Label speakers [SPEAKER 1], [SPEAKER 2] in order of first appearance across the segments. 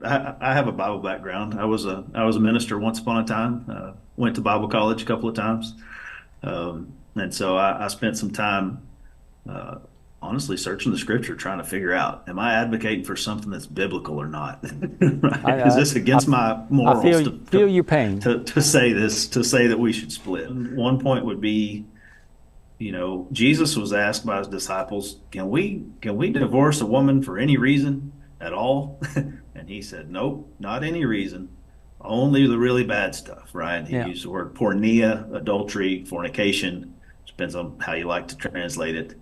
[SPEAKER 1] I have a Bible background. I was a minister once upon a time. Went to Bible college a couple of times, and so I spent some time, uh, honestly, searching the Scripture, trying to figure out: am I advocating for something that's biblical or not?
[SPEAKER 2] I
[SPEAKER 1] Right? Is
[SPEAKER 2] I
[SPEAKER 1] this against my
[SPEAKER 2] I
[SPEAKER 1] morals
[SPEAKER 2] feel your pain.
[SPEAKER 1] to say this, to say that we should split? One point would be, Jesus was asked by his disciples, can we divorce a woman for any reason at all? And he said, nope, not any reason, only the really bad stuff, right? He
[SPEAKER 2] Yeah.
[SPEAKER 1] used the word porneia, adultery, fornication. Depends on how you like to translate it.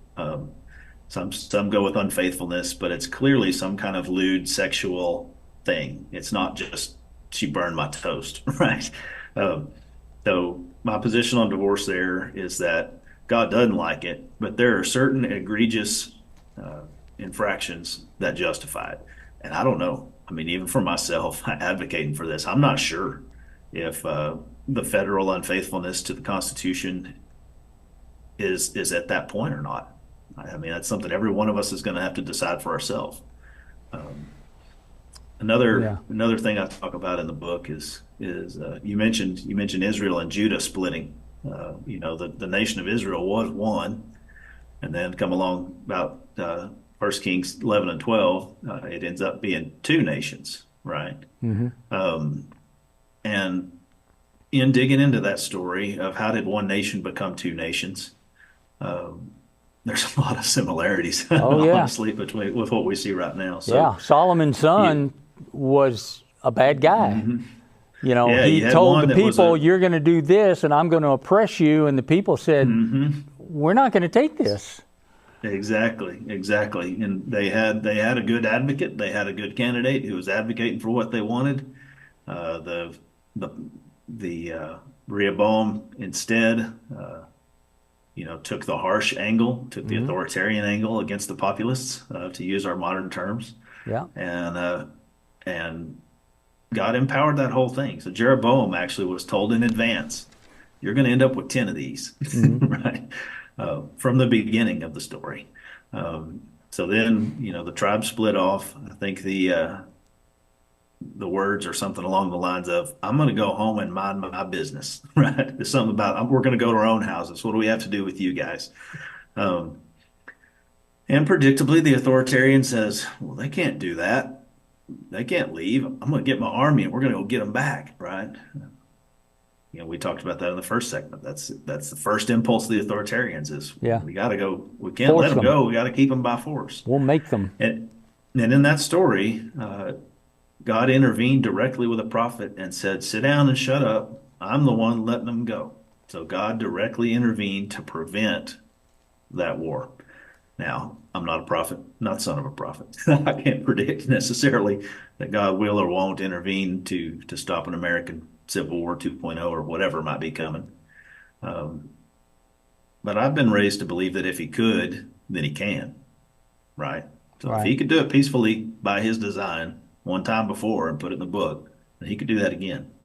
[SPEAKER 1] Some go with unfaithfulness, but it's clearly some kind of lewd sexual thing. It's not just she burned my toast, right? Um, so my position on divorce there is that God doesn't like it, but there are certain egregious uh, infractions that justify it. And I don't know. I mean, even for myself, advocating for this, I'm not sure if the federal unfaithfulness to the Constitution is at that point or not. I mean, that's something every one of us is going to have to decide for ourselves. Um,
[SPEAKER 2] Yeah.
[SPEAKER 1] another thing I talk about in the book is you mentioned Israel and Judah splitting. The nation of Israel was one, and then come along about 1 Kings 11 and 12, it ends up being two nations, right?
[SPEAKER 2] Hmm.
[SPEAKER 1] Um, and in digging into that story of how did one nation become two nations, um, there's a lot of similarities,
[SPEAKER 2] Oh yeah.
[SPEAKER 1] honestly, between with what we see right now. So,
[SPEAKER 2] Yeah. Solomon's
[SPEAKER 1] you,
[SPEAKER 2] son was a bad guy.
[SPEAKER 1] mhm.
[SPEAKER 2] You know,
[SPEAKER 1] Yeah,
[SPEAKER 2] he
[SPEAKER 1] you had
[SPEAKER 2] told the
[SPEAKER 1] one that was
[SPEAKER 2] people,
[SPEAKER 1] a,
[SPEAKER 2] "You're going to do this, and I'm going to oppress you." And the people said,
[SPEAKER 1] mhm.
[SPEAKER 2] "We're not going to take this."
[SPEAKER 1] Exactly, exactly. And they had a good advocate. They had a good candidate who was advocating for what they wanted. The the the Rehoboam instead, took the harsh angle, took the
[SPEAKER 2] Hmm.
[SPEAKER 1] authoritarian angle against the populists, to use our modern terms,
[SPEAKER 2] Yeah.
[SPEAKER 1] and God empowered that whole thing. So Jeroboam actually was told in advance, you're going to end up with 10 of these,
[SPEAKER 2] Hmm.
[SPEAKER 1] right? From the beginning of the story. So then, the tribe split off. I think the words are something along the lines of, I'm going to go home and mind my business, right? There's something about, we're going to go to our own houses. What do we have to do with you guys? Um, and predictably, the authoritarian says, well, they can't do that. They can't leave. I'm going to get my army and we're going to go get them back, right? We talked about that in the first segment. That's the first impulse of the authoritarians is
[SPEAKER 2] Yeah.
[SPEAKER 1] we got to go. We can't let
[SPEAKER 2] Force
[SPEAKER 1] them
[SPEAKER 2] them.
[SPEAKER 1] go. We got to keep them by force.
[SPEAKER 2] We'll make them.
[SPEAKER 1] And in that story, God intervened directly with a prophet and said, sit down and shut up. I'm the one letting them go. So God directly intervened to prevent that war. Now, I'm not a prophet, not son of a prophet. I can't predict necessarily that God will or won't intervene to stop an American Civil War 2.0 or whatever might be coming. Um, but I've been raised to believe that if he could, then he can, right? So if
[SPEAKER 2] Right.
[SPEAKER 1] he could do it peacefully by his design one time before and put it in the book, then he could do that again.